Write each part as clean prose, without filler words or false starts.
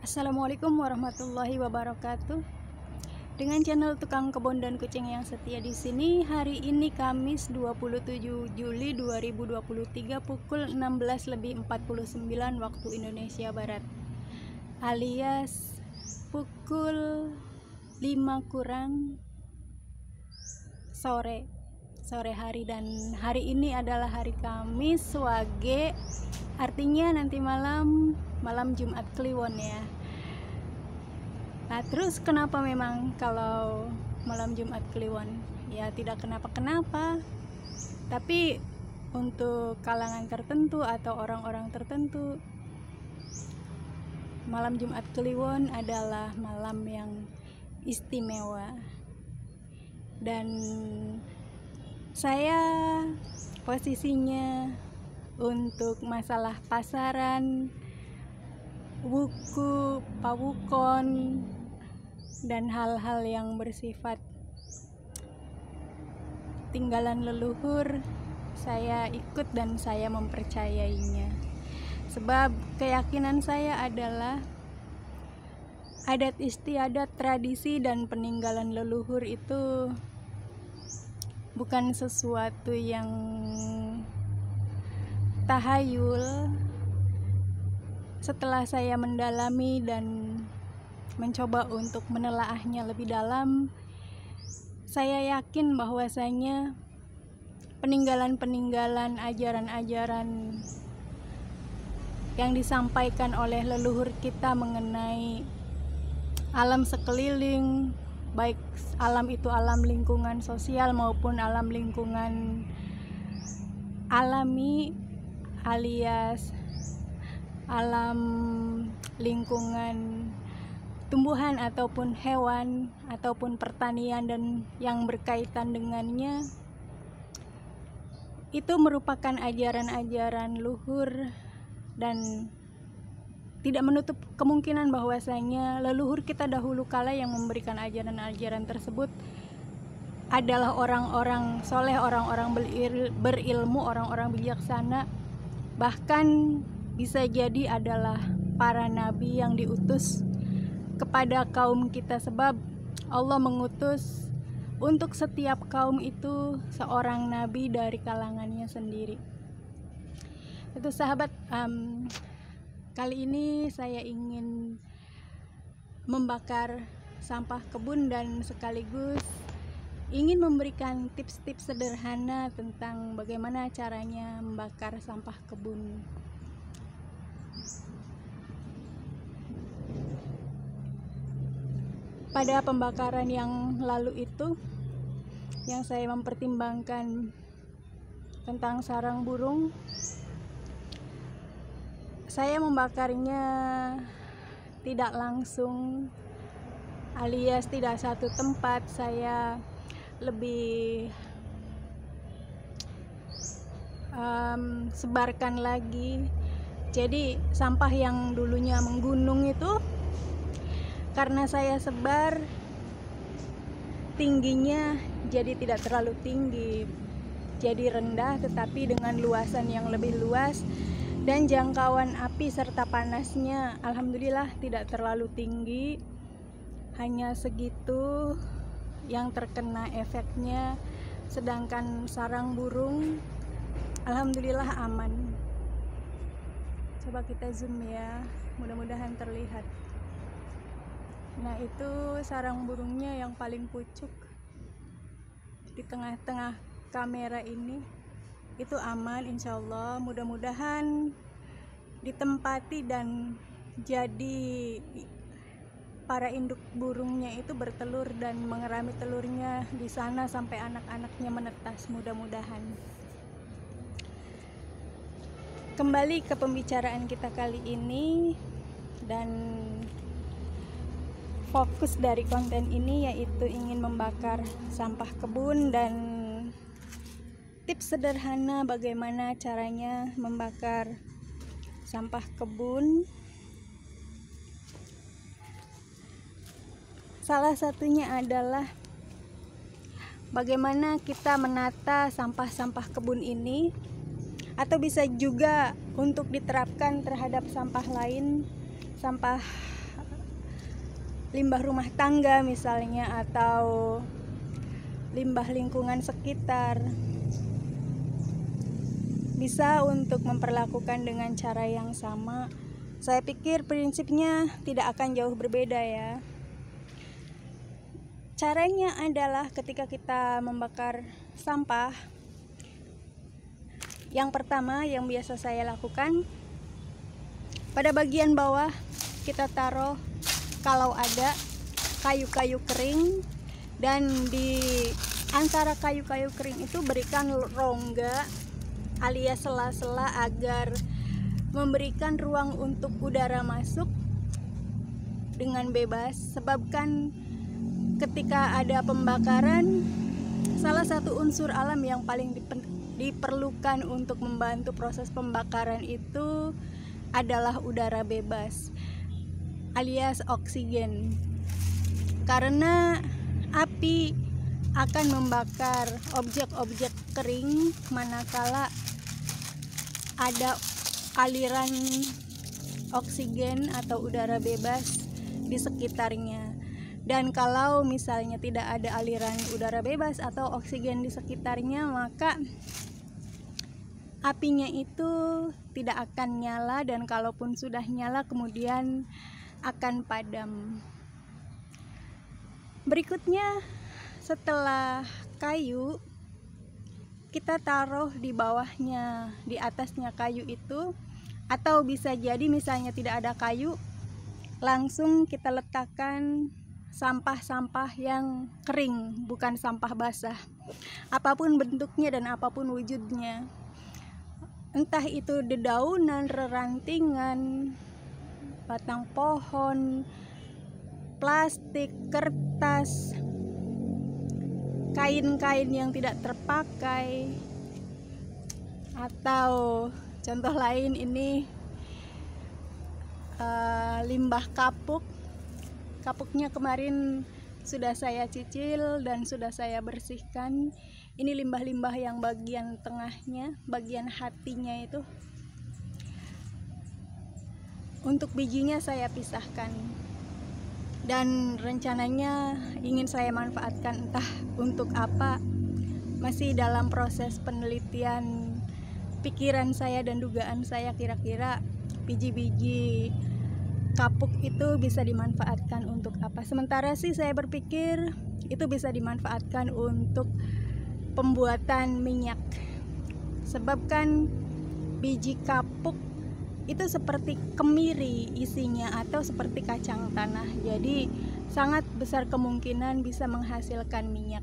Assalamualaikum warahmatullahi wabarakatuh. Dengan channel Tukang Kebun dan Kucing yang setia di sini, hari ini Kamis 27 Juli 2023 pukul 16.49 waktu Indonesia Barat, alias pukul 5 kurang sore hari. Dan hari ini adalah hari Kamis Wage, artinya nanti malam Jumat Kliwon ya. Nah, terus kenapa memang kalau malam Jumat Kliwon? Ya tidak kenapa-kenapa, tapi untuk kalangan tertentu atau orang-orang tertentu, malam Jumat Kliwon adalah malam yang istimewa. Dan saya posisinya untuk masalah pasaran, wuku, pawukon, dan hal-hal yang bersifat tinggalan leluhur, saya ikut dan saya mempercayainya. Sebab keyakinan saya adalah adat istiadat, tradisi, dan peninggalan leluhur itu bukan sesuatu yang tahayul. Setelah saya mendalami dan mencoba untuk menelaahnya lebih dalam, saya yakin bahwasanya peninggalan-peninggalan ajaran-ajaran yang disampaikan oleh leluhur kita mengenai alam sekeliling, baik alam itu alam lingkungan sosial maupun alam lingkungan alami, alias alam lingkungan tumbuhan ataupun hewan ataupun pertanian dan yang berkaitan dengannya, itu merupakan ajaran-ajaran luhur, dan tidak menutup kemungkinan bahwasanya leluhur kita dahulu kala yang memberikan ajaran-ajaran tersebut adalah orang-orang soleh, orang-orang berilmu, orang-orang bijaksana, bahkan bisa jadi adalah para nabi yang diutus kepada kaum kita. Sebab Allah mengutus untuk setiap kaum itu seorang nabi dari kalangannya sendiri. Itu sahabat, kali ini saya ingin membakar sampah kebun dan sekaligus ingin memberikan tips-tips sederhana tentang bagaimana caranya membakar sampah kebun. Pada pembakaran yang lalu itu, yang saya mempertimbangkan tentang sarang burung, saya membakarnya tidak langsung, alias tidak satu tempat. Saya lebih sebarkan lagi. Jadi sampah yang dulunya menggunung itu, karena saya sebar, tingginya jadi tidak terlalu tinggi, jadi rendah, tetapi dengan luasan yang lebih luas, dan jangkauan api serta panasnya alhamdulillah tidak terlalu tinggi, hanya segitu yang terkena efeknya. Sedangkan sarang burung alhamdulillah aman. Coba kita zoom ya, mudah-mudahan terlihat. Nah, itu sarang burungnya yang paling pucuk di tengah-tengah kamera ini. Itu aman insyaallah. Mudah-mudahan ditempati dan jadi para induk burungnya itu bertelur dan mengerami telurnya di sana sampai anak-anaknya menetas, mudah-mudahan. Kembali ke pembicaraan kita kali ini, dan fokus dari konten ini yaitu ingin membakar sampah kebun dan tips sederhana bagaimana caranya membakar sampah kebun. Salah satunya adalah bagaimana kita menata sampah-sampah kebun ini, atau bisa juga untuk diterapkan terhadap sampah lain, sampah limbah rumah tangga misalnya, atau limbah lingkungan sekitar, bisa untuk memperlakukan dengan cara yang sama. Saya pikir prinsipnya tidak akan jauh berbeda ya. Caranya adalah ketika kita membakar sampah, yang pertama yang biasa saya lakukan, pada bagian bawah kita taruh kalau ada kayu-kayu kering, dan di antara kayu-kayu kering itu berikan rongga alias sela-sela agar memberikan ruang untuk udara masuk dengan bebas. Sebab kan ketika ada pembakaran, salah satu unsur alam yang paling diperlukan untuk membantu proses pembakaran itu adalah udara bebas alias oksigen. Karena api akan membakar objek-objek kering manakala ada aliran oksigen atau udara bebas di sekitarnya. Dan kalau misalnya tidak ada aliran udara bebas atau oksigen di sekitarnya, maka apinya itu tidak akan nyala, dan kalaupun sudah nyala kemudian akan padam. Berikutnya, setelah kayu, kita taruh di bawahnya, di atasnya kayu itu, atau bisa jadi misalnya tidak ada kayu, langsung kita letakkan sampah-sampah yang kering, bukan sampah basah, apapun bentuknya dan apapun wujudnya. Entah itu dedaunan, rerantingan, batang pohon, plastik, kertas, kain-kain yang tidak terpakai, atau contoh lain ini limbah kapuk. Kapuknya kemarin sudah saya cicil dan sudah saya bersihkan. Ini limbah-limbah yang bagian tengahnya, bagian hatinya itu. Untuk bijinya saya pisahkan, dan rencananya ingin saya manfaatkan, entah untuk apa. Masih dalam proses penelitian pikiran saya dan dugaan saya, kira-kira biji-biji kapuk itu bisa dimanfaatkan untuk apa. Sementara sih saya berpikir itu bisa dimanfaatkan untuk pembuatan minyak. Sebab kan biji kapuk itu seperti kemiri isinya, atau seperti kacang tanah. Jadi sangat besar kemungkinan bisa menghasilkan minyak.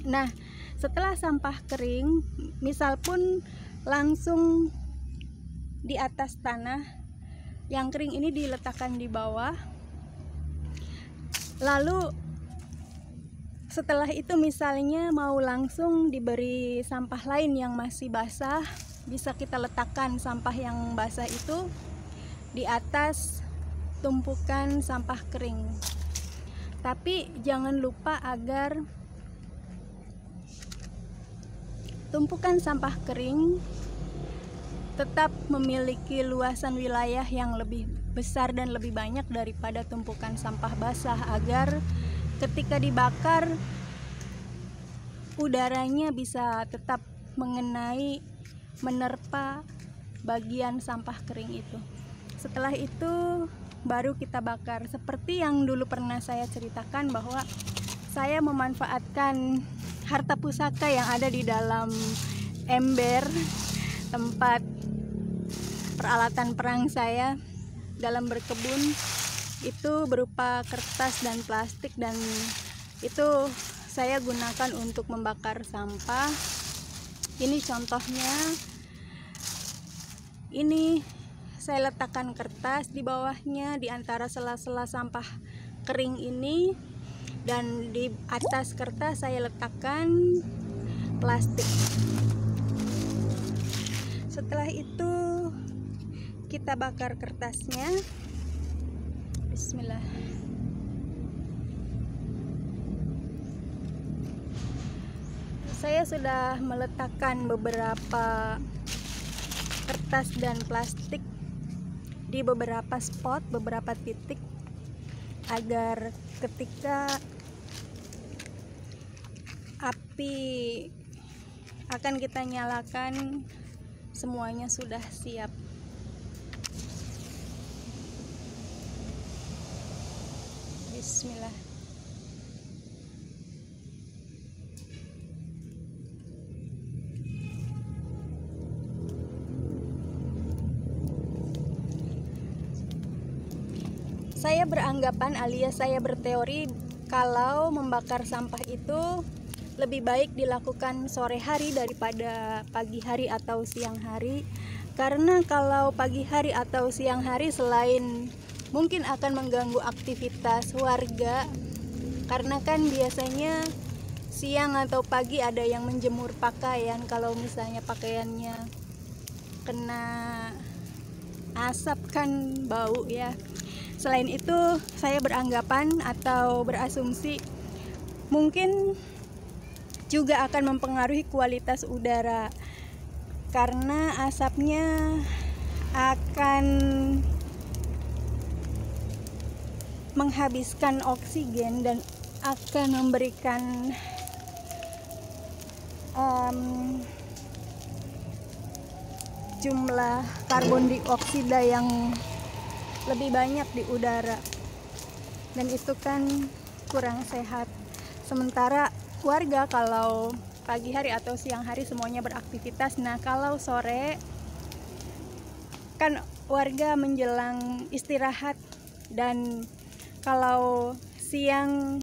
Nah, setelah sampah kering, misal pun langsung di atas tanah, yang kering ini diletakkan di bawah. Lalu setelah itu misalnya mau langsung diberi sampah lain yang masih basah, bisa kita letakkan sampah yang basah itu di atas tumpukan sampah kering. Tapi jangan lupa agar tumpukan sampah kering tetap memiliki luasan wilayah yang lebih besar dan lebih banyak daripada tumpukan sampah basah, agar ketika dibakar udaranya bisa tetap mengenai, menerpa bagian sampah kering itu. Setelah itu baru kita bakar. Seperti yang dulu pernah saya ceritakan, bahwa saya memanfaatkan harta pusaka yang ada di dalam ember, tempat peralatan perang saya dalam berkebun, itu berupa kertas dan plastik, dan itu saya gunakan untuk membakar sampah. Ini contohnya. Ini saya letakkan kertas di bawahnya, di antara sela-sela sampah kering ini, dan di atas kertas saya letakkan plastik. Setelah itu kita bakar kertasnya. Bismillah. Saya sudah meletakkan beberapa kertas dan plastik di beberapa spot, beberapa titik. agar ketika api akan kita nyalakan semuanya sudah siap. Bismillah. Saya beranggapan alias saya berteori kalau membakar sampah itu lebih baik dilakukan sore hari daripada pagi hari atau siang hari. Karena kalau pagi hari atau siang hari selain mungkin akan mengganggu aktivitas warga, karena kan biasanya siang atau pagi ada yang menjemur pakaian, kalau misalnya pakaiannya kena asap kan bau ya. Selain itu, saya beranggapan atau berasumsi mungkin juga akan mempengaruhi kualitas udara karena asapnya akan menghabiskan oksigen dan akan memberikan jumlah karbon dioksida yang lebih banyak di udara, dan itu kan kurang sehat. Sementara warga kalau pagi hari atau siang hari semuanya beraktivitas, nah kalau sore kan warga menjelang istirahat, dan kalau siang